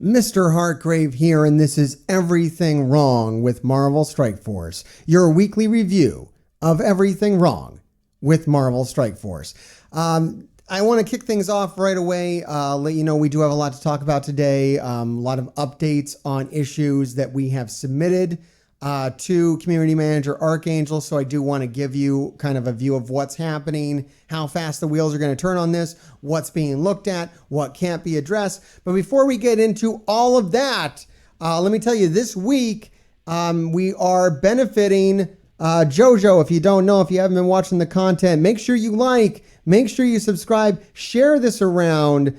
Mr. Hartgrave here, and this is Everything Wrong with Marvel Strike Force, your weekly review of everything wrong with Marvel Strike Force. I want to kick things off right away, let you know we do have a lot to talk about today, a lot of updates on issues that we have submitted to Community Manager Archangel, so I do want to give you kind of a view of what's happening, how fast the wheels are going to turn on this, what's being looked at, what can't be addressed. But before we get into all of that, let me tell you, this week we are benefiting JoJo. If you don't know, if you haven't been watching the content, make sure you like, make sure you subscribe, share this around.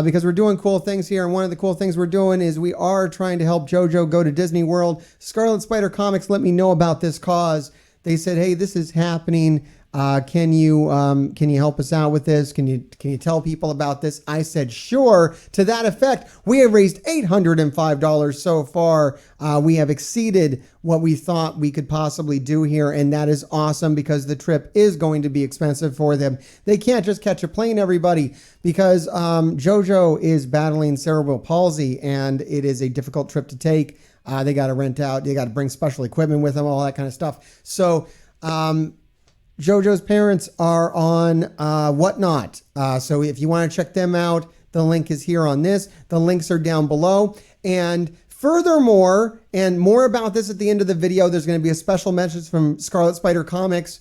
Because we're doing cool things here. And one of the cool things we're doing is we are trying to help JoJo go to Disney World. Scarlet Spider Comics let me know about this cause. They said, hey, this is happening. Can you help us out with this? Can you tell people about this? I said, sure. To that effect, we have raised $805 so far. We have exceeded what we thought we could possibly do here. And that is awesome because the trip is going to be expensive for them. They can't just catch a plane, everybody, because JoJo is battling cerebral palsy and it is a difficult trip to take. They got to rent out. They got to bring special equipment with them, all that kind of stuff. So, JoJo's parents are on Whatnot. So if you want to check them out, the link is here on this. The links are down below. And furthermore, and more about this at the end of the video, there's going to be a special message from Scarlet Spider Comics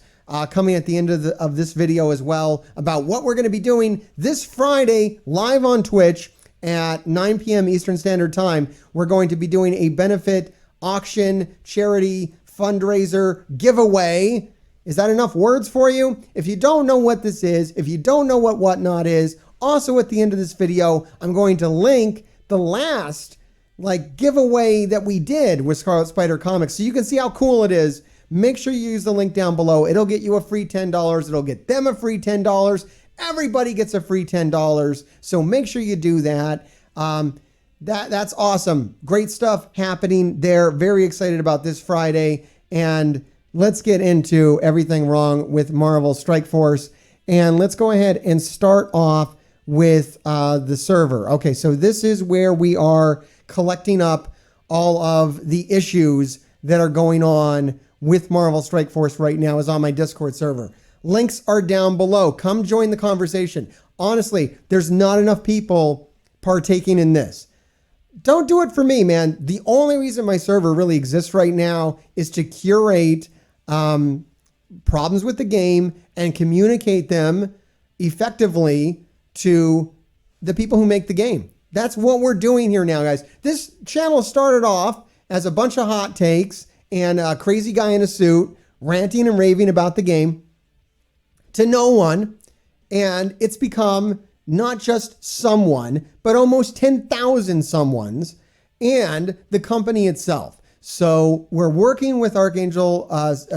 coming at the end of this video as well about what we're going to be doing this Friday live on Twitch at 9 p.m. Eastern Standard Time. We're going to be doing a benefit auction, charity, fundraiser, giveaway. Is that enough words for you? If you don't know what this is, if you don't know what Whatnot is, also at the end of this video, I'm going to link the last giveaway that we did with Scarlet Spider Comics so you can see how cool it is. Make sure you use the link down below. It'll get you a free $10. It'll get them a free $10. Everybody gets a free $10. So make sure you do that. That's awesome. Great stuff happening there. Very excited about this Friday. And let's get into everything wrong with Marvel Strike Force. And let's go ahead and start off with the server. Okay, so this is where we are collecting up all of the issues that are going on with Marvel Strike Force right now is on my Discord server. Links are down below. Come join the conversation. Honestly, there's not enough people partaking in this. Don't do it for me, man. The only reason my server really exists right now is to curate problems with the game and communicate them effectively to the people who make the game. That's what we're doing here now, guys. This channel started off as a bunch of hot takes and a crazy guy in a suit ranting and raving about the game to no one. And it's become not just someone, but almost 10,000 someones and the company itself. So we're working with Archangel,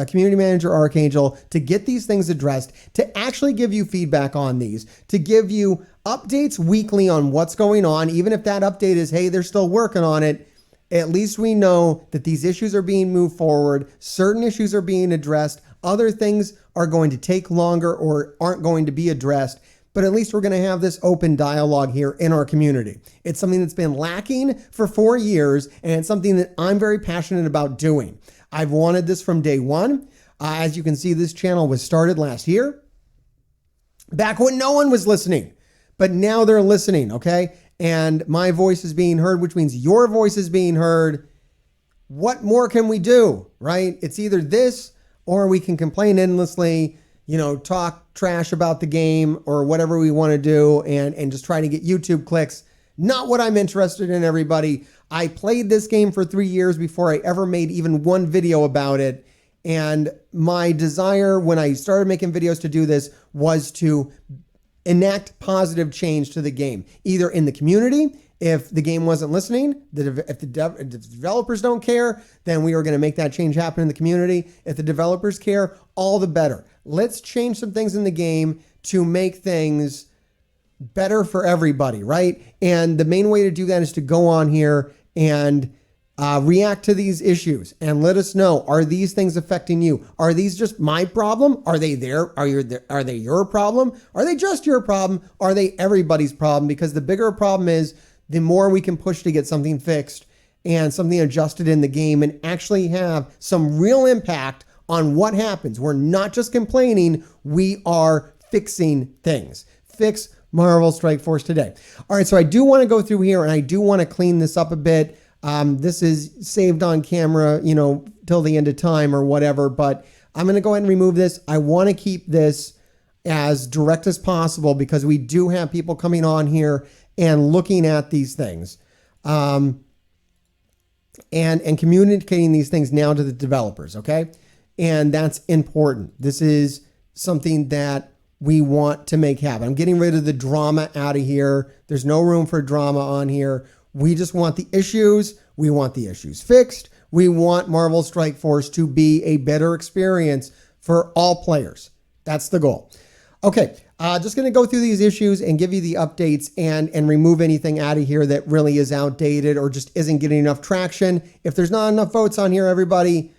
Community Manager Archangel, to get these things addressed, to actually give you feedback on these, to give you updates weekly on what's going on. Even if that update is, hey, they're still working on it, at least we know that these issues are being moved forward. Certain issues are being addressed. Other things are going to take longer or aren't going to be addressed. But at least we're going to have this open dialogue here in our community. It's something that's been lacking for 4 years, and it's something that I'm very passionate about doing. I've wanted this from day one. As you can see, this channel was started last year, back when no one was listening. But now they're listening, okay? And my voice is being heard, which means your voice is being heard. What more can we do, right? It's either this or we can complain endlessly, talk trash about the game or whatever we want to do and just try to get YouTube clicks. Not what I'm interested in, everybody. I played this game for 3 years before I ever made even one video about it. And my desire when I started making videos to do this was to enact positive change to the game, either in the community. If the game wasn't listening, if the developers don't care, then we are going to make that change happen in the community. If the developers care, all the better. Let's change some things in the game to make things better for everybody, right? And the main way to do that is to go on here and react to these issues and let us know, are these things affecting you? Are these just my problem? Are they there? Are they your problem? Are they just your problem? Are they everybody's problem? Because the bigger problem is the more we can push to get something fixed and something adjusted in the game and actually have some real impact on what happens. We're not just complaining, we are fixing things. Fix Marvel Strike Force today. All right, so I do want to go through here and I do want to clean this up a bit. This is saved on camera, till the end of time or whatever, but I'm going to go ahead and remove this. I want to keep this as direct as possible because we do have people coming on here and looking at these things and communicating these things now to the developers, okay? And that's important. This is something that we want to make happen. I'm getting rid of the drama out of here. There's no room for drama on here. We just want the issues. We want the issues fixed. We want Marvel Strike Force to be a better experience for all players. That's the goal. Okay, just going to go through these issues and give you the updates and remove anything out of here that really is outdated or just isn't getting enough traction. If there's not enough votes on here, everybody,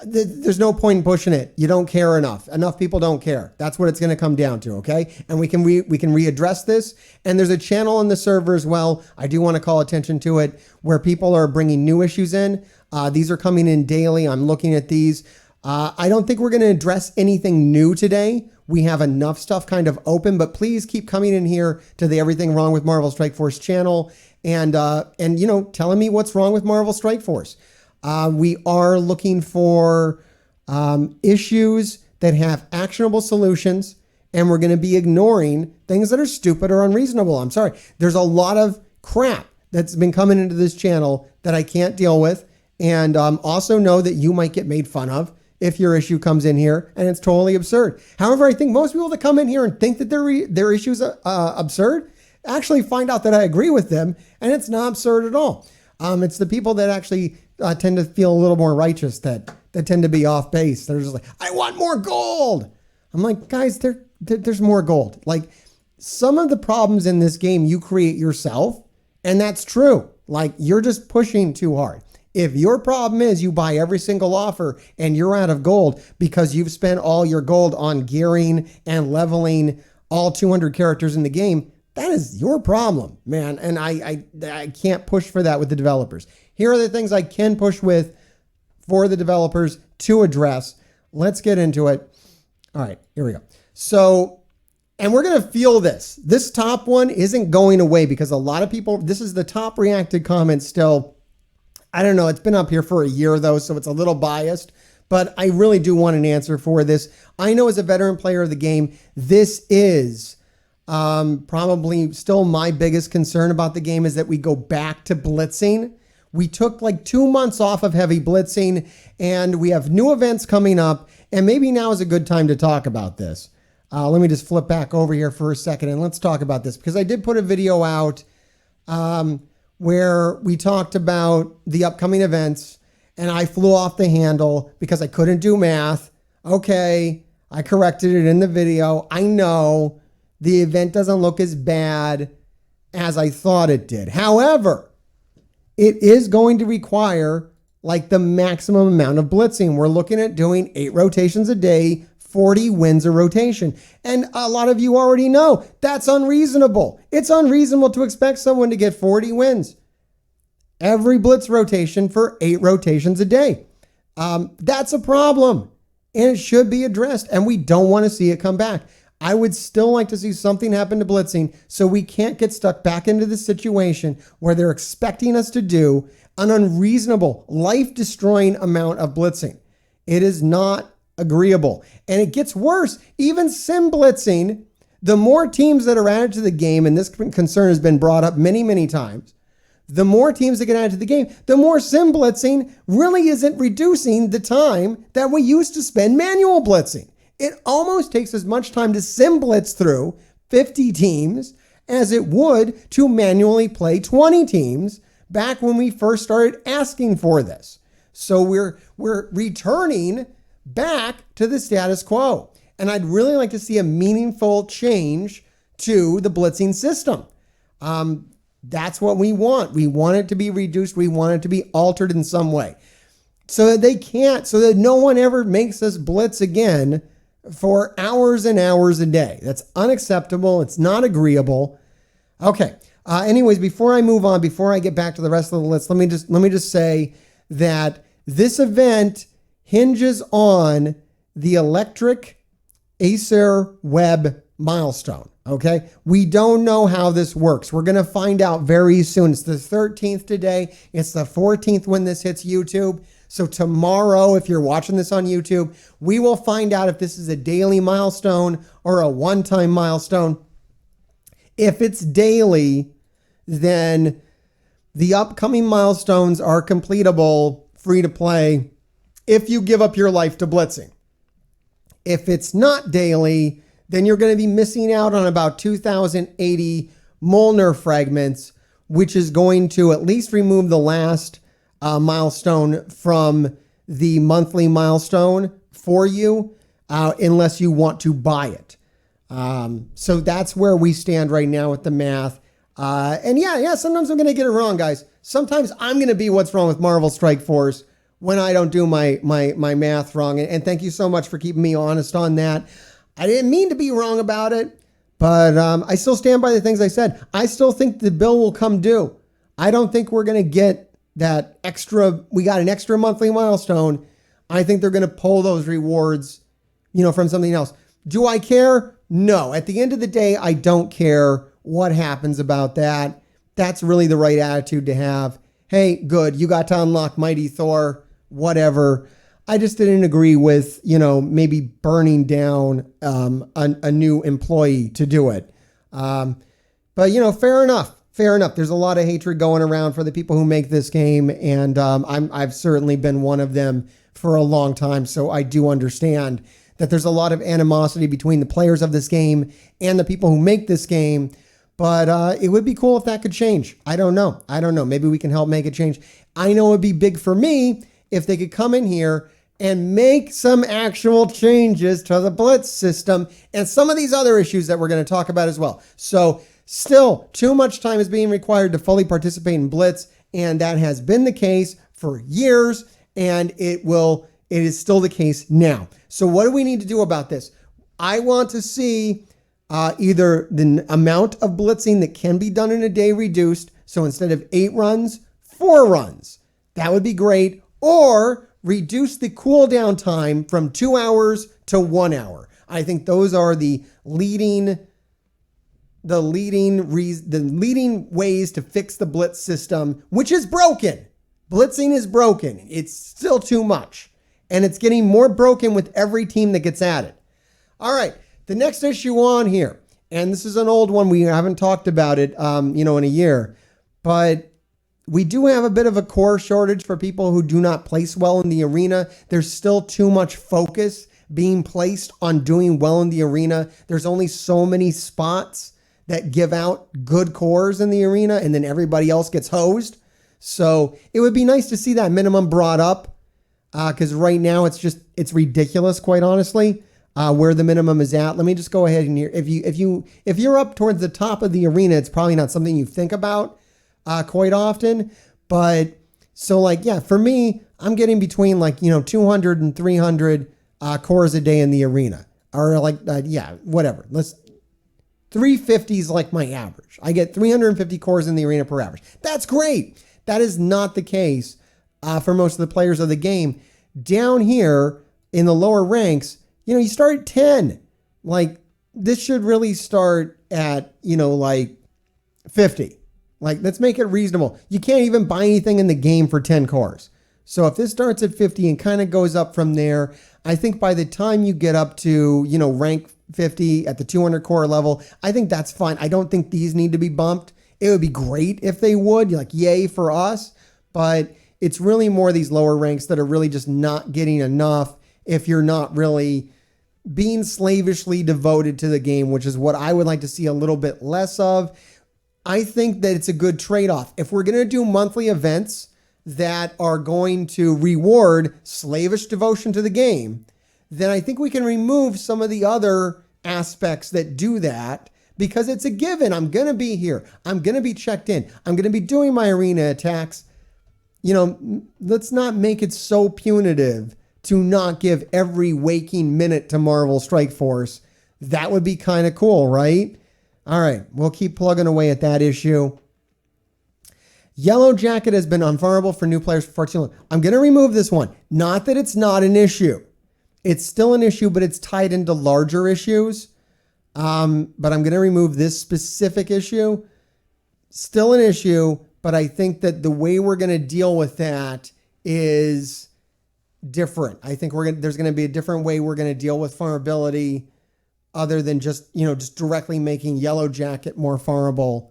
there's no point in pushing it. You don't care enough. Enough people don't care. That's what it's going to come down to, okay? And we can readdress this. And there's a channel on the server as well. I do want to call attention to it where people are bringing new issues in. These are coming in daily. I'm looking at these. I don't think we're going to address anything new today. We have enough stuff kind of open, but please keep coming in here to the Everything Wrong with Marvel Strike Force channel and telling me what's wrong with Marvel Strike Force. We are looking for issues that have actionable solutions, and we're going to be ignoring things that are stupid or unreasonable. I'm sorry. There's a lot of crap that's been coming into this channel that I can't deal with, and also know that you might get made fun of if your issue comes in here, and it's totally absurd. However, I think most people that come in here and think that their issue is absurd actually find out that I agree with them, and it's not absurd at all. It's the people that actually tend to feel a little more righteous that tend to be off base. They're just like, I want more gold. I'm like, guys, there's more gold. Like, some of the problems in this game you create yourself, and that's true. Like, you're just pushing too hard. If your problem is you buy every single offer and you're out of gold because you've spent all your gold on gearing and leveling all 200 characters in the game, that is your problem, man. And I can't push for that with the developers. Here are the things I can push with for the developers to address. Let's get into it. All right, here we go. So, and we're going to feel this. This top one isn't going away because a lot of people, this is the top reacted comment still. I don't know. It's been up here for a year though, so it's a little biased, but I really do want an answer for this. I know as a veteran player of the game, this is probably still my biggest concern about the game is that we go back to blitzing. We took like 2 months off of heavy blitzing and we have new events coming up, and maybe now is a good time to talk about this. Let me just flip back over here for a second and let's talk about this because I did put a video out where we talked about the upcoming events and I flew off the handle because I couldn't do math. Okay, I corrected it in the video. I know the event doesn't look as bad as I thought it did. However, it is going to require like the maximum amount of blitzing. We're looking at doing 8 rotations a day, 40 wins a rotation. And a lot of you already know that's unreasonable. It's unreasonable to expect someone to get 40 wins every blitz rotation for 8 rotations a day. That's a problem and it should be addressed, and we don't want to see it come back. I would still like to see something happen to blitzing so we can't get stuck back into the situation where they're expecting us to do an unreasonable, life-destroying amount of blitzing. It is not agreeable. And it gets worse. Even sim blitzing, the more teams that are added to the game, and this concern has been brought up many, many times, the more teams that get added to the game, the more sim blitzing really isn't reducing the time that we used to spend manual blitzing. It almost takes as much time to sim blitz through 50 teams as it would to manually play 20 teams back when we first started asking for this. So we're returning back to the status quo. And I'd really like to see a meaningful change to the blitzing system. That's what we want. We want it to be reduced. We want it to be altered in some way so that no one ever makes us blitz again for hours and hours a day. That's unacceptable. It's not agreeable. Okay. Anyways, before I move on, before I get back to the rest of the list, let me just say that this event hinges on the electric Acer Web milestone. Okay, we don't know how this works. We're going to find out very soon. It's the 13th today. It's the 14th when this hits YouTube. So tomorrow, if you're watching this on YouTube, we will find out if this is a daily milestone or a one-time milestone. If it's daily, then the upcoming milestones are completable, free to play, if you give up your life to blitzing. If it's not daily, then you're going to be missing out on about 2,080 Molnar fragments, which is going to at least remove the last milestone from the monthly milestone for you, unless you want to buy it. So that's where we stand right now with the math. And yeah, sometimes I'm going to get it wrong, guys. Sometimes I'm going to be what's wrong with Marvel Strike Force when I don't do my math wrong. And thank you so much for keeping me honest on that. I didn't mean to be wrong about it, but I still stand by the things I said. I still think the bill will come due. I don't think we're going to get that extra, we got an extra monthly milestone. I think they're going to pull those rewards, from something else. Do I care? No. At the end of the day, I don't care what happens about that. That's really the right attitude to have. Hey, good, you got to unlock Mighty Thor, whatever. I just didn't agree with, maybe burning down a new employee to do it. But, fair enough. Fair enough. There's a lot of hatred going around for the people who make this game, and I've certainly been one of them for a long time, so I do understand that there's a lot of animosity between the players of this game and the people who make this game, but it would be cool if that could change. I don't know. Maybe we can help make it change. I know it would be big for me if they could come in here and make some actual changes to the Blitz system and some of these other issues that we're going to talk about as well. So still, too much time is being required to fully participate in Blitz, and that has been the case for years, and it is still the case now. So what do we need to do about this? I want to see either the amount of blitzing that can be done in a day reduced. So instead of 8 runs, 4 runs. That would be great. Or reduce the cooldown time from 2 hours to 1 hour. I think those are the leading ways to fix the Blitz system, which is broken. Blitzing is broken. It's still too much. And it's getting more broken with every team that gets added. All right, the next issue on here, and this is an old one. We haven't talked about it, in a year, but we do have a bit of a core shortage for people who do not place well in the arena. There's still too much focus being placed on doing well in the arena. There's only so many spots that give out good cores in the arena, and then everybody else gets hosed. So it would be nice to see that minimum brought up, because right now it's ridiculous, quite honestly, where the minimum is at. Let me just go ahead and here. If you're up towards the top of the arena, it's probably not something you think about quite often. But so for me, I'm getting between 200 and 300 cores a day in the arena, or whatever. 350 is like my average. I get 350 cores in the arena per average. That's great. That is not the case for most of the players of the game. Down here in the lower ranks, you start at 10. This should really start at 50. Let's make it reasonable. You can't even buy anything in the game for 10 cores. So if this starts at 50 and kind of goes up from there, I think by the time you get up to, rank 50 at the 200 core level, I think that's fine. I don't think these need to be bumped. It would be great if they would, yay for us. But it's really more these lower ranks that are really just not getting enough if you're not really being slavishly devoted to the game, which is what I would like to see a little bit less of. I think that it's a good trade-off. If we're going to do monthly events that are going to reward slavish devotion to the game, then I think we can remove some of the other aspects that do that, because it's a given. I'm going to be here. I'm going to be checked in. I'm going to be doing my arena attacks. Let's not make it so punitive to not give every waking minute to Marvel Strike Force. That would be kind of cool, right? All right, we'll keep plugging away at that issue. Yellow Jacket has been unfarmable for new players for far too long. I'm going to remove this one. Not that it's not an issue. It's still an issue, but it's tied into larger issues. But I'm going to remove this specific issue. Still an issue, but I think that the way we're going to deal with that is different. I think there's going to be a different way we're going to deal with farmability other than just directly making Yellow Jacket more farmable.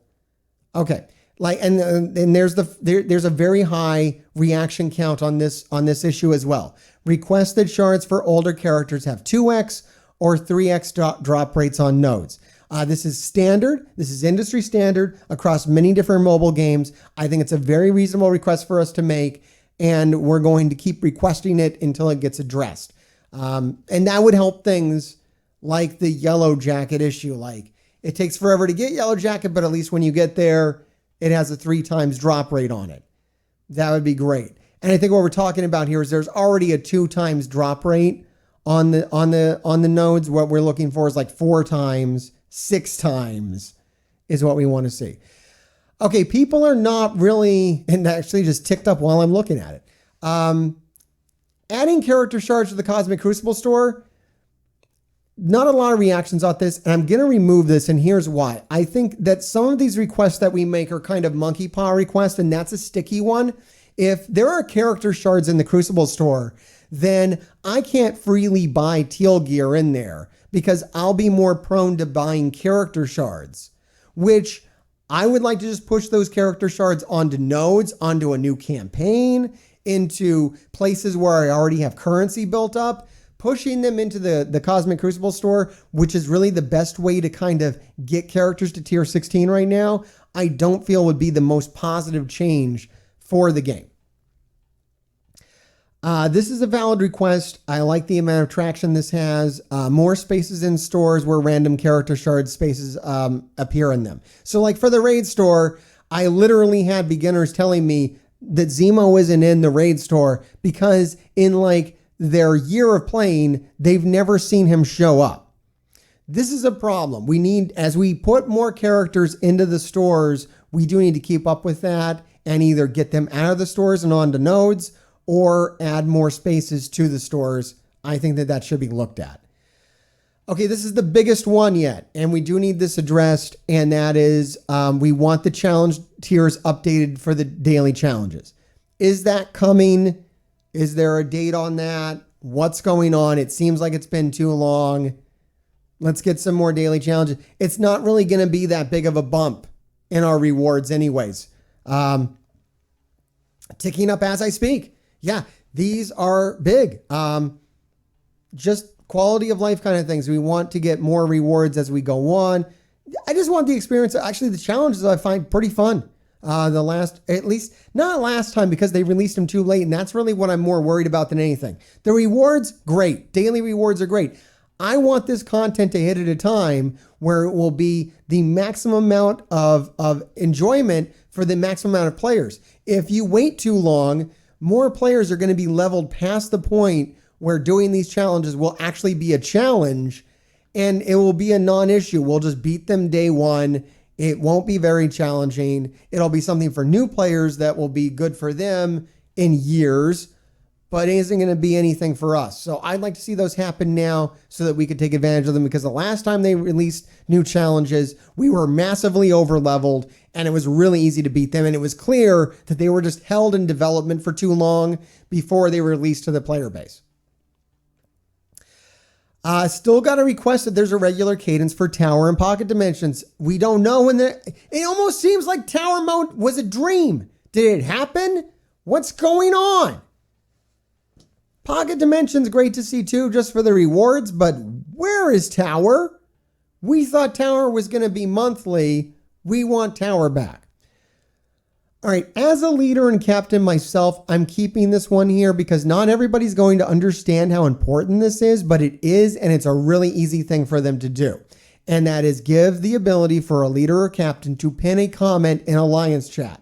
Okay. And there's a very high reaction count on this issue as well. Requested shards for older characters have 2x or 3x drop rates on nodes. This is standard. This is industry standard across many different mobile games. I think it's a very reasonable request for us to make, and we're going to keep requesting it until it gets addressed. And that would help things like the Yellow Jacket issue. Like, it takes forever to get Yellow Jacket, but at least when you get there, it has a 3 times drop rate on it. That would be great. And I think what we're talking about here is there's already a 2 times drop rate on the nodes. What we're looking for is like 4 times, 6 times is what we want to see. Okay, people are not really, and actually just ticked up while I'm looking at it. Adding character shards to the Cosmic Crucible store, not a lot of reactions on this, and I'm going to remove this, and here's why. I think that some of these requests that we make are kind of monkey paw requests, and that's a sticky one. If there are character shards in the Crucible store, then I can't freely buy teal gear in there because I'll be more prone to buying character shards, which I would like to just push those character shards onto nodes, onto a new campaign, into places where I already have currency built up. Pushing them into the Cosmic Crucible store, which is really the best way to kind of get characters to tier 16 right now, I don't feel would be the most positive change for the game. This is a valid request. I like the amount of traction this has. More spaces in stores where random character shard spaces appear in them. So like for the raid store, I literally had beginners telling me that Zemo isn't in the raid store because in like their year of playing, they've never seen him show up. This is a problem. We need, as we put more characters into the stores, we do need to keep up with that and either get them out of the stores and onto nodes or add more spaces to the stores. I think that should be looked at. Okay, this is the biggest one yet, and we do need this addressed, and that is we want the challenge tiers updated for the daily challenges. Is that coming? Is there a date on that? What's going on? It seems like it's been too long. Let's get some more daily challenges. It's not really going to be that big of a bump in our rewards anyways. Ticking up as I speak. Yeah, these are big. Just quality of life kind of things. We want to get more rewards as we go on. I just want the experience. Actually, the challenges I find pretty fun. At least not last time because they released them too late. And that's really what I'm more worried about than anything. The rewards, great. Daily rewards are great. I want this content to hit at a time where it will be the maximum amount of enjoyment for the maximum amount of players. If you wait too long, more players are going to be leveled past the point where doing these challenges will actually be a challenge and it will be a non-issue. We'll just beat them day one. It won't be very challenging. It'll be something for new players that will be good for them in years, but it isn't going to be anything for us. So I'd like to see those happen now so that we could take advantage of them, because the last time they released new challenges, we were massively over-leveled and it was really easy to beat them. And it was clear that they were just held in development for too long before they were released to the player base. Still got a request that there's a regular cadence for Tower and Pocket Dimensions. We don't know when it almost seems like Tower mode was a dream. Did it happen? What's going on? Pocket Dimensions, great to see too, just for the rewards, but where is Tower? We thought Tower was going to be monthly. We want Tower back. All right, as a leader and captain myself, I'm keeping this one here because not everybody's going to understand how important this is, but it is, and it's a really easy thing for them to do. And that is give the ability for a leader or captain to pin a comment in Alliance chat.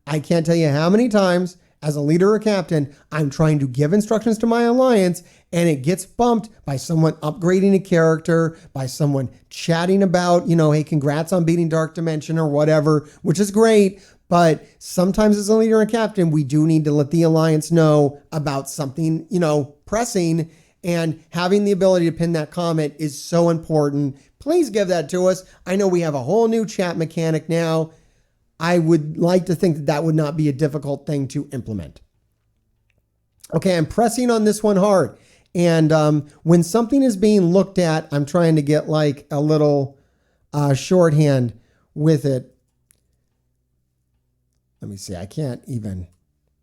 I can't tell you how many times as a leader or captain, I'm trying to give instructions to my Alliance, and it gets bumped by someone upgrading a character, by someone chatting about, hey, congrats on beating Dark Dimension or whatever, which is great. But sometimes as a leader and captain, we do need to let the Alliance know about something, pressing, and having the ability to pin that comment is so important. Please give that to us. I know we have a whole new chat mechanic now. I would like to think that that would not be a difficult thing to implement. Okay, I'm pressing on this one hard. And when something is being looked at, I'm trying to get like a little shorthand with it. Let me see. I can't even.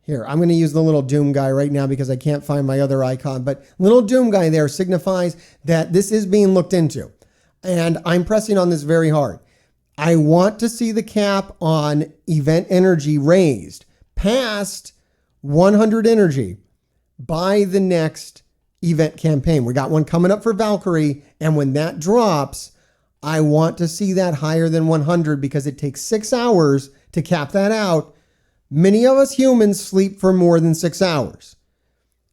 Here, I'm going to use the little Doom guy right now because I can't find my other icon. But little Doom guy there signifies that this is being looked into. And I'm pressing on this very hard. I want to see the cap on event energy raised past 100 energy by the next event campaign. We got one coming up for Valkyrie. And when that drops, I want to see that higher than 100 because it takes 6 hours to cap that out. Many of us humans sleep for more than 6 hours.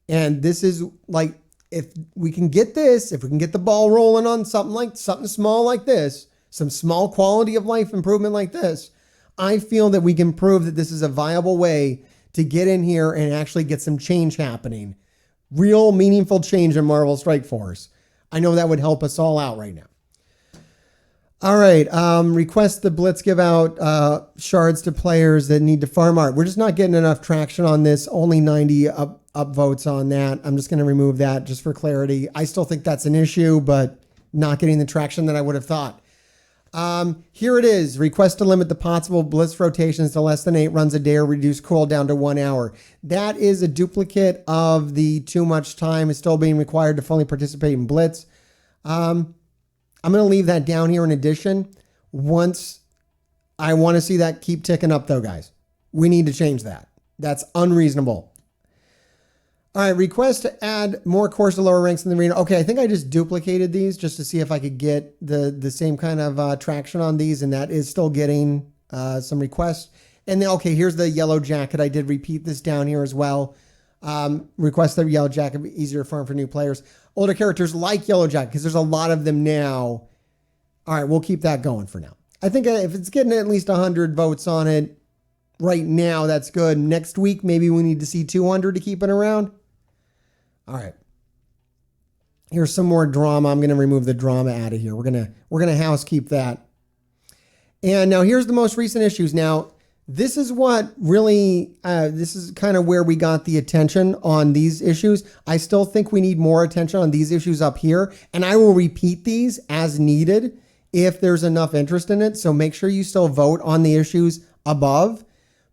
And this is like, if we can get this, if we can get the ball rolling on something small like this, some small quality of life improvement like this, I feel that we can prove that this is a viable way to get in here and actually get some change happening. Real meaningful change in Marvel Strike Force. I know that would help us all out right now. All right, request the Blitz give out shards to players that need to farm art. We're just not getting enough traction on this. Only 90 up votes on that. I'm just going to remove that just for clarity. I still think that's an issue, but not getting the traction that I would have thought. Here it is. Request to limit the possible Blitz rotations to less than 8 runs a day or reduce cooldown to 1 hour. That is a duplicate of the too much time is still being required to fully participate in Blitz. I'm going to leave that down here in addition. Once I want to see that keep ticking up though, guys. We need to change that. That's unreasonable. All right, request to add more cores to lower ranks in the arena. Okay, I think I just duplicated these just to see if I could get the same kind of traction on these, and that is still getting some requests. And then, okay, here's the yellow jacket. I did repeat this down here as well. Request the yellow jacket be easier to farm for new players. Older characters like yellow jacket because there's a lot of them now. All right, we'll keep that going for now. I think if it's getting at least 100 votes on it right now, that's good. Next week, maybe we need to see 200 to keep it around. All right. Here's some more drama. I'm going to remove the drama out of here. We're going to housekeep that. And now here's the most recent issues. Now, this is what really, this is kind of where we got the attention on these issues. I still think we need more attention on these issues up here. And I will repeat these as needed if there's enough interest in it. So make sure you still vote on the issues above.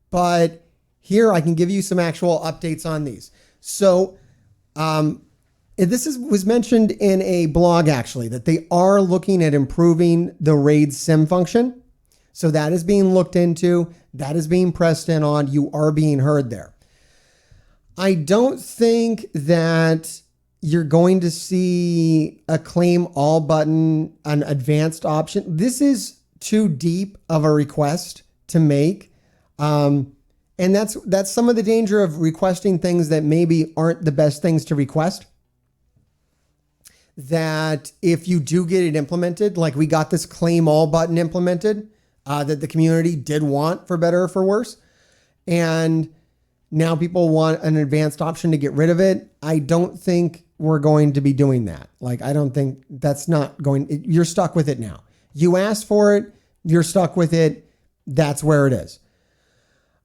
But here I can give you some actual updates on these. So this was mentioned in a blog actually, that they are looking at improving the raid sim function. So that is being looked into. That is being pressed in on. You are being heard there. I don't think that you're going to see a claim all button, an advanced option. This is too deep of a request to make. And that's some of the danger of requesting things that maybe aren't the best things to request. That if you do get it implemented, like we got this claim all button implemented, that the community did want for better or for worse. And now people want an advanced option to get rid of it. I don't think we're going to be doing that. Like, I don't think that's not going, you're stuck with it now. You asked for it. You're stuck with it. That's where it is.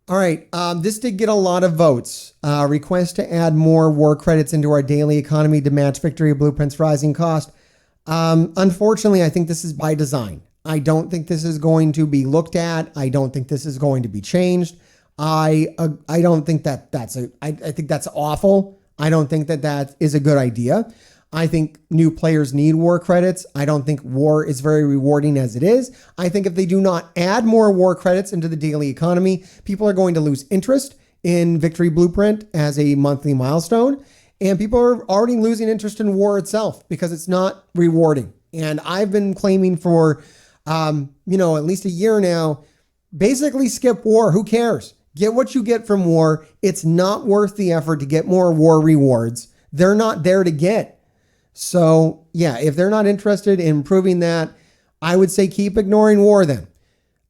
All right. This did get a lot of votes. Request to add more war credits into our daily economy to match Victory Blueprint's rising cost. Unfortunately, I think this is by design. I don't think this is going to be looked at. I don't think this is going to be changed. I don't think that I think that's awful. I don't think that is a good idea. I think new players need war credits. I don't think war is very rewarding as it is. I think if they do not add more war credits into the daily economy, people are going to lose interest in Victory Blueprint as a monthly milestone. And people are already losing interest in war itself because it's not rewarding. And I've been claiming for at least a year now, basically skip war. Who cares? Get what you get from war. It's not worth the effort to get more war rewards they're not there to get. So yeah, if they're not interested in improving that, I would say keep ignoring war then.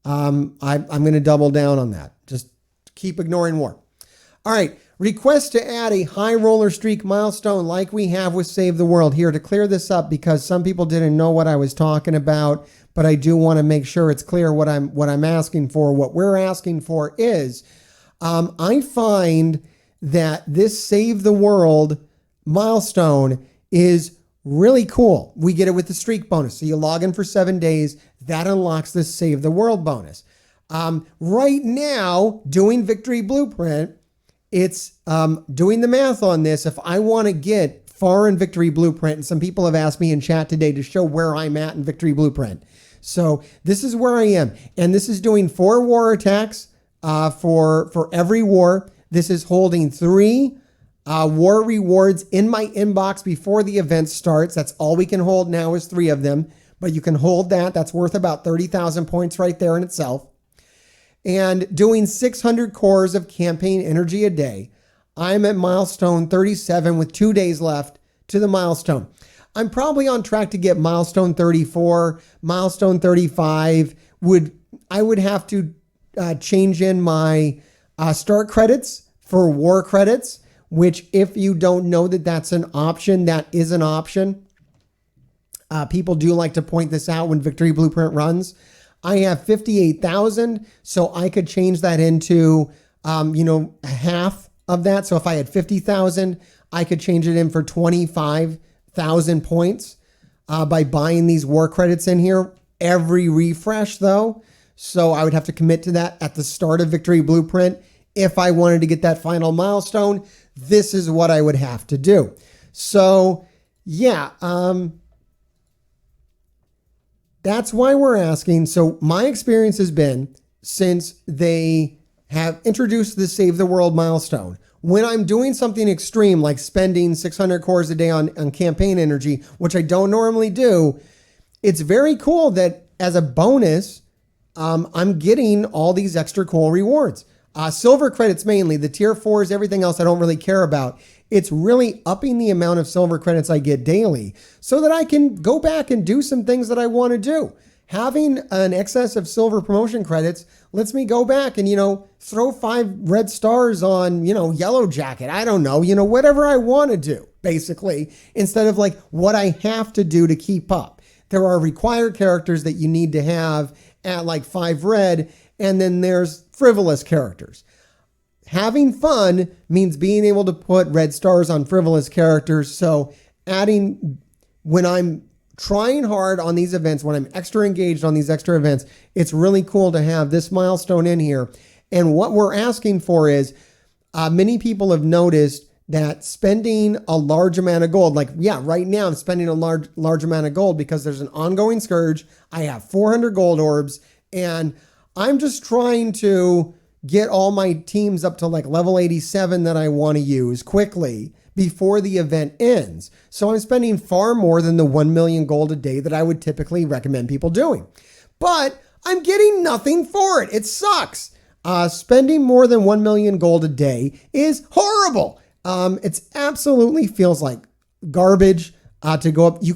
I'm going to double down on that. Just keep ignoring war. All right. Request to add a high roller streak milestone like we have with Save the World here to clear this up, because some people didn't know what I was talking about, but I do want to make sure it's clear what I'm asking for. What we're asking for is, I find that this Save the World milestone is really cool. We get it with the streak bonus. So you log in for 7 days, that unlocks this Save the World bonus. Right now, doing Victory Blueprint, it's doing the math on this. If I want to get far in Victory Blueprint, and some people have asked me in chat today to show where I'm at in Victory Blueprint. So this is where I am. And this is doing 4 war attacks for every war. This is holding 3 war rewards in my inbox before the event starts. That's all we can hold now is 3 of them. But you can hold that. That's worth about 30,000 points right there in itself. And doing 600 cores of campaign energy a day. I'm at milestone 37 with 2 days left to the milestone. I'm probably on track to get milestone 34, milestone 35. I would have to change in my start credits for war credits, which if you don't know that that's an option, that is an option. People do like to point this out when Victory Blueprint runs. I have 58,000, so I could change that into, half of that. So if I had 50,000, I could change it in for 25,000 points by buying these war credits in here every refresh, though. So I would have to commit to that at the start of Victory Blueprint. If I wanted to get that final milestone, this is what I would have to do. So yeah, that's why we're asking. So my experience has been, since they have introduced the Save the World milestone, when I'm doing something extreme like spending 600 cores a day on campaign energy, which I don't normally do, it's very cool that as a bonus, I'm getting all these extra cool rewards. Silver credits mainly, the tier 4s, everything else I don't really care about. It's really upping the amount of silver credits I get daily so that I can go back and do some things that I want to do. Having an excess of silver promotion credits lets me go back and, throw 5 red stars on, Yellow Jacket. I don't know, whatever I want to do, basically, instead of like what I have to do to keep up. There are required characters that you need to have at like 5 red, and then there's frivolous characters. Having fun means being able to put red stars on frivolous characters. So when I'm trying hard on these events, when I'm extra engaged on these extra events, it's really cool to have this milestone in here. And what we're asking for is, many people have noticed that spending a large amount of gold, right now I'm spending a large amount of gold because there's an ongoing scourge. I have 400 gold orbs, and I'm just trying to get all my teams up to like level 87 that I want to use quickly before the event ends. So I'm spending far more than the 1 million gold a day that I would typically recommend people doing. But I'm getting nothing for it. It sucks. Spending more than 1 million gold a day is horrible. It's absolutely feels like garbage to go up. You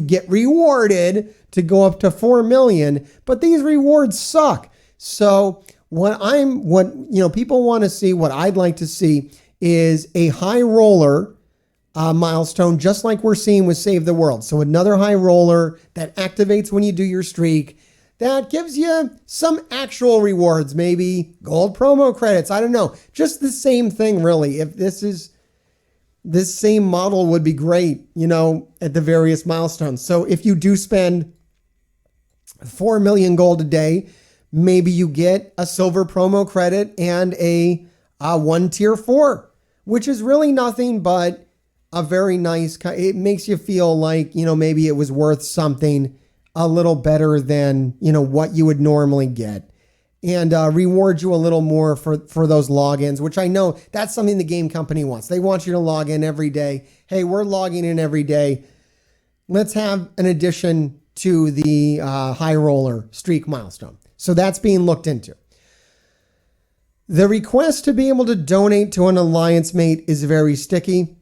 get rewarded to go up to 4 million, but these rewards suck. So what people want to see, what I'd like to see is a high roller milestone, just like we're seeing with Save the World. So another high roller that activates when you do your streak, that gives you some actual rewards, maybe gold promo credits. I don't know. Just the same thing, really. If this same model would be great, at the various milestones. So if you do spend 4 million gold a day, maybe you get a silver promo credit and a 1 tier 4, which is really nothing but a very nice, it makes you feel like, maybe it was worth something a little better than, what you would normally get, and reward you a little more for those logins, which I know that's something the game company wants. They want you to log in every day. Hey, we're logging in every day. Let's have an addition to the high roller streak milestone. So that's being looked into. The request to be able to donate to an alliance mate is very sticky.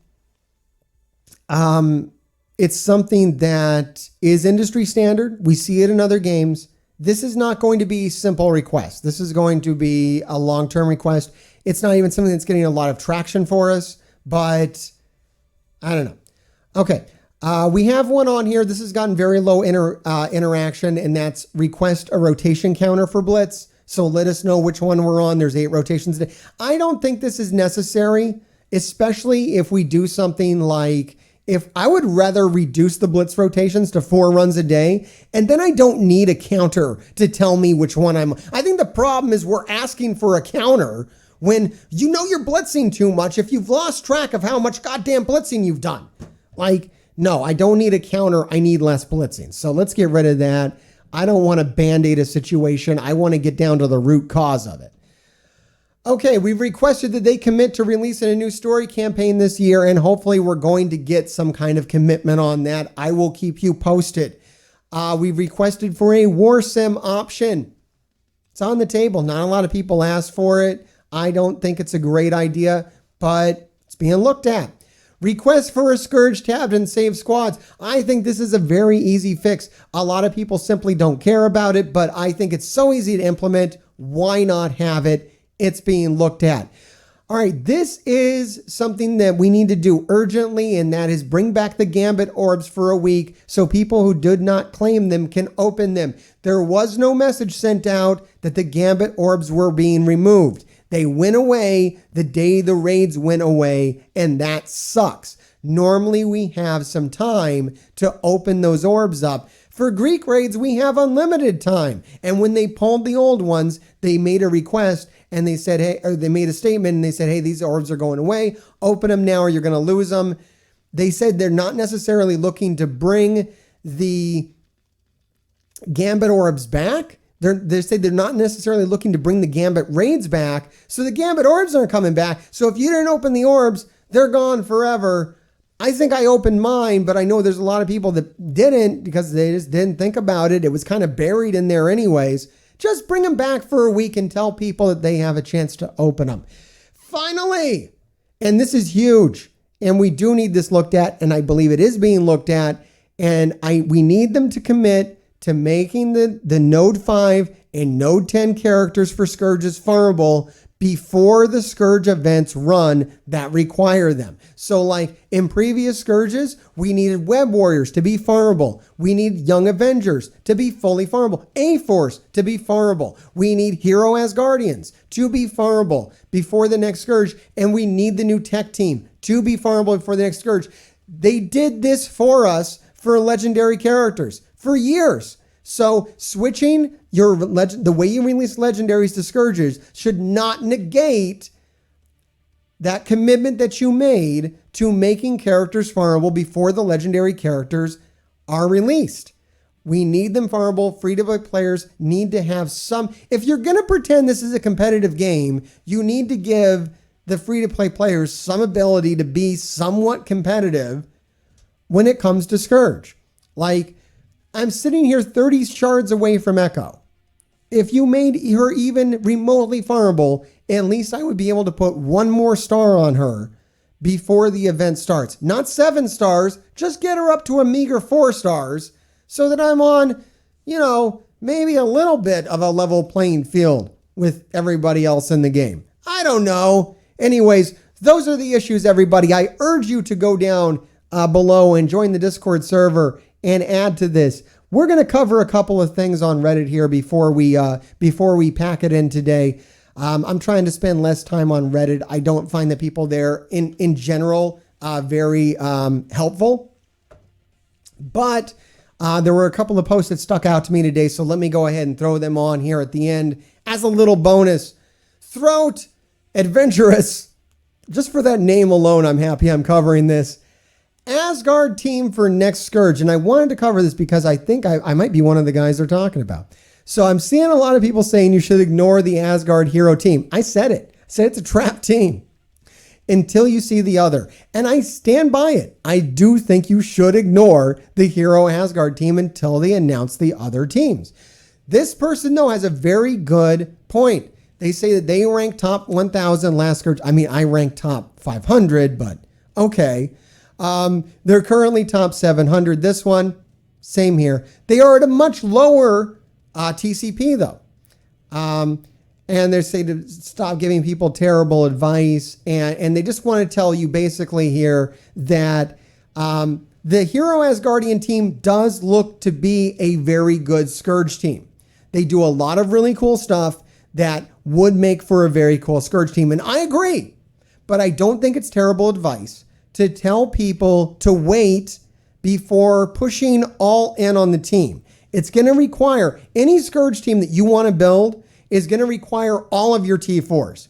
It's something that is industry standard. We see it in other games. This is not going to be a simple request. This is going to be a long-term request. It's not even something that's getting a lot of traction for us, but I don't know. Okay. We have one on here. This has gotten very low interaction, and that's request a rotation counter for Blitz. So let us know which one we're on. There's 8 rotations a day. I don't think this is necessary, especially if we do something like, if I would rather reduce the Blitz rotations to 4 runs a day, and then I don't need a counter to tell me which one I'm. I think the problem is we're asking for a counter when you know you're blitzing too much if you've lost track of how much goddamn blitzing you've done. Like, no, I don't need a counter. I need less blitzing. So let's get rid of that. I don't want to band-aid a situation. I want to get down to the root cause of it. Okay, we've requested that they commit to releasing a new story campaign this year, and hopefully we're going to get some kind of commitment on that. I will keep you posted. We've requested for a war sim option. It's on the table. Not a lot of people asked for it. I don't think it's a great idea, but it's being looked at. Request for a Scourge tab and save squads. I think this is a very easy fix. A lot of people simply don't care about it, but I think it's so easy to implement. Why not have it? It's being looked at. All right, this is something that we need to do urgently, and that is bring back the Gambit orbs for a week so people who did not claim them can open them. There was no message sent out that the Gambit orbs were being removed. They went away the day the raids went away, and that sucks. Normally, we have some time to open those orbs up. For Greek raids, we have unlimited time. And when they pulled the old ones, they made a request and they said, hey, or they made a statement and they said, hey, these orbs are going away. Open them now or you're going to lose them. They said they're not necessarily looking to bring the Gambit orbs back. They say they're not necessarily looking to bring the Gambit raids back. So the Gambit orbs aren't coming back. So if you didn't open the orbs, they're gone forever. I think I opened mine, but I know there's a lot of people that didn't because they just didn't think about it. It was kind of buried in there anyways. Just bring them back for a week and tell people that they have a chance to open them. Finally, and this is huge, and we do need this looked at, and I believe it is being looked at, and we need them to commit to making the Node 5 and Node 10 characters for Scourges farmable before the Scourge events run that require them. So like in previous Scourges, we needed Web Warriors to be farmable. We need Young Avengers to be fully farmable. A-Force to be farmable. We need Hero Asgardians to be farmable before the next Scourge. And we need the new tech team to be farmable before the next Scourge. They did this for us for legendary characters for years. So switching the way you release legendaries to Scourges should not negate that commitment that you made to making characters farmable before the legendary characters are released. We need them farmable. Free-to-play players need to have some. If you're going to pretend this is a competitive game, you need to give the free-to-play players some ability to be somewhat competitive when it comes to Scourge. Like, I'm sitting here 30 shards away from Echo. If you made her even remotely farmable, at least I would be able to put one more star on her before the event starts. Not 7 stars, just get her up to a meager 4 stars so that I'm on, maybe a little bit of a level playing field with everybody else in the game. I don't know. Anyways, those are the issues, everybody. I urge you to go down below and join the Discord server and add to this. We're going to cover a couple of things on Reddit here before we pack it in today. I'm trying to spend less time on Reddit. I don't find the people there in general very helpful. But there were a couple of posts that stuck out to me today, so let me go ahead and throw them on here at the end as a little bonus. Throat Adventurous. Just for that name alone, I'm happy I'm covering this. Asgard team for next Scourge. And I wanted to cover this because I think I might be one of the guys they're talking about. So I'm seeing a lot of people saying you should ignore the Asgard hero team. I said it. I said it's a trap team until you see the other. And I stand by it. I do think you should ignore the hero Asgard team until they announce the other teams. This person, though, has a very good point. They say that they rank top 1,000 last Scourge. I mean, I rank top 500, but okay. They're currently top 700. This one, same here. They are at a much lower TCP though. And they say to stop giving people terrible advice. And they just want to tell you basically here that the Hero Asgardian team does look to be a very good Scourge team. They do a lot of really cool stuff that would make for a very cool Scourge team. And I agree, but I don't think it's terrible advice to tell people to wait before pushing all in on the team. It's going to require any Scourge team that you want to build is going to require all of your T4s.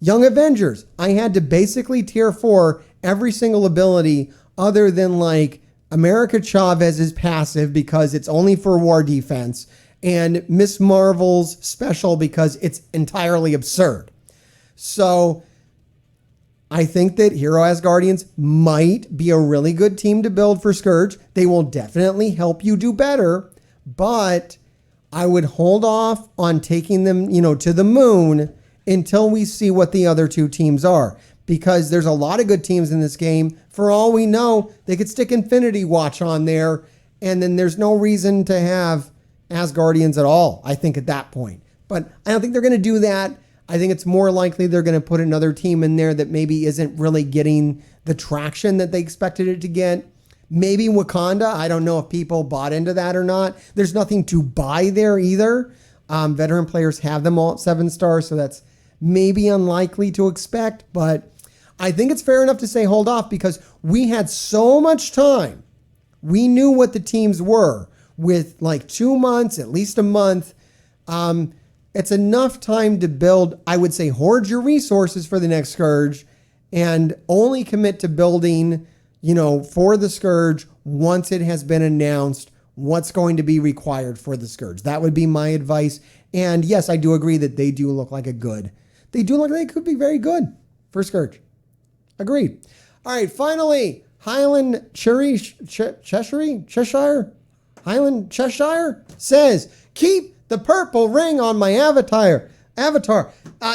Young Avengers, I had to basically tier 4 every single ability other than like America Chavez's passive because it's only for war defense and Miss Marvel's special because it's entirely absurd. So I think that Hero Asgardians might be a really good team to build for Scourge. They will definitely help you do better, but I would hold off on taking them, to the moon until we see what the other two teams are. Because there's a lot of good teams in this game. For all we know, they could stick Infinity Watch on there, and then there's no reason to have Asgardians at all, I think, at that point. But I don't think they're going to do that. I think it's more likely they're going to put another team in there that maybe isn't really getting the traction that they expected it to get. Maybe Wakanda. I don't know if people bought into that or not. There's nothing to buy there either. Veteran players have them all at 7 stars, so that's maybe unlikely to expect. But I think it's fair enough to say hold off because we had so much time. We knew what the teams were with like 2 months, at least a month. It's enough time to build, I would say, hoard your resources for the next Scourge and only commit to building, for the Scourge once it has been announced what's going to be required for the Scourge. That would be my advice. And yes, I do agree that they do look like they do look like they could be very good for Scourge. Agreed. All right, finally, Highland Cheshire says, keep the purple ring on my avatar.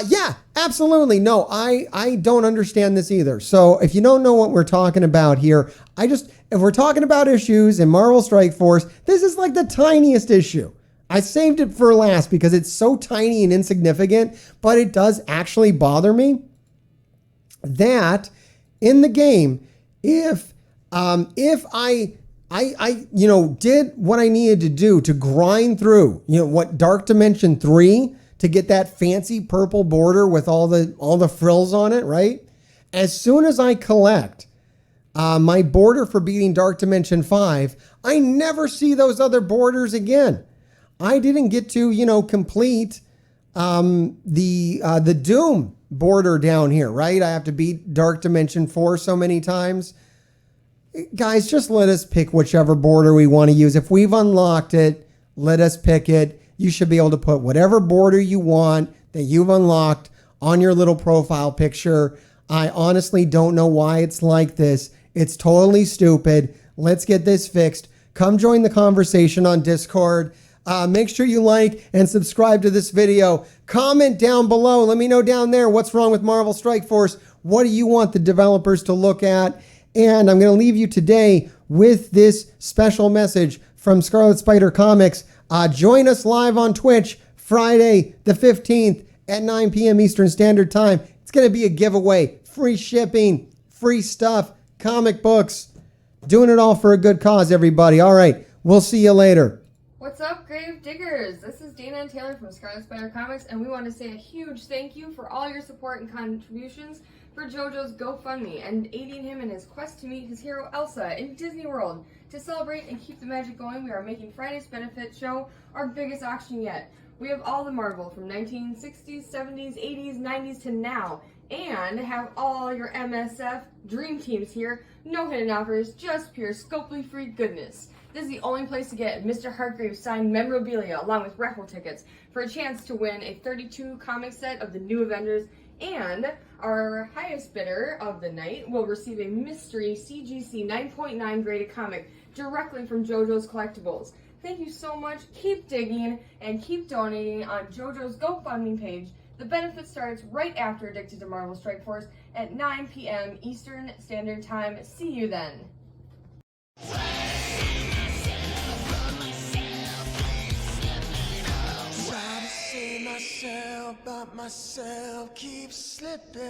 Yeah, absolutely. No, I don't understand this either. So if you don't know what we're talking about here, if we're talking about issues in Marvel Strike Force, this is like the tiniest issue. I saved it for last because it's so tiny and insignificant, but it does actually bother me that in the game, if I did what I needed to do to grind through, what Dark Dimension 3 to get that fancy purple border with all the frills on it, right? As soon as I collect my border for beating Dark Dimension 5, I never see those other borders again. I didn't get to, complete the Doom border down here, right? I have to beat Dark Dimension 4 so many times. Guys, just let us pick whichever border we want to use. If we've unlocked it, let us pick it. You should be able to put whatever border you want that you've unlocked on your little profile picture. I honestly don't know why it's like this. It's totally stupid. Let's get this fixed. Come join the conversation on Discord. Make sure you like and subscribe to this video. Comment down below. Let me know down there what's wrong with Marvel Strike Force. What do you want the developers to look at? And I'm going to leave you today with this special message from Scarlet Spider Comics. Join us live on Twitch Friday the 15th at 9 p.m. Eastern Standard Time. It's going to be a giveaway, free shipping, free stuff, comic books, doing it all for a good cause, everybody. All right, we'll see you later. What's up, Grave Diggers? This is Dana and Taylor from Scarlet Spider Comics, and we want to say a huge thank you for all your support and contributions for JoJo's GoFundMe and aiding him in his quest to meet his hero Elsa in Disney World. To celebrate and keep the magic going, we are making Friday's benefit show our biggest auction yet. We have all the Marvel from 1960s, 70s, 80s, 90s to now, and have all your MSF dream teams here. No hidden offers, just pure Scopely free goodness. This is the only place to get Mr. Hargreaves signed memorabilia along with raffle tickets for a chance to win a 32 comic set of the New Avengers, and our highest bidder of the night will receive a mystery CGC 9.9 graded comic directly from JoJo's Collectibles. Thank you so much. Keep digging and keep donating on JoJo's GoFundMe page The benefit starts right after Addicted to Marvel Strike Force at 9 p.m. Eastern Standard Time. See you then. Myself, but myself keeps slipping.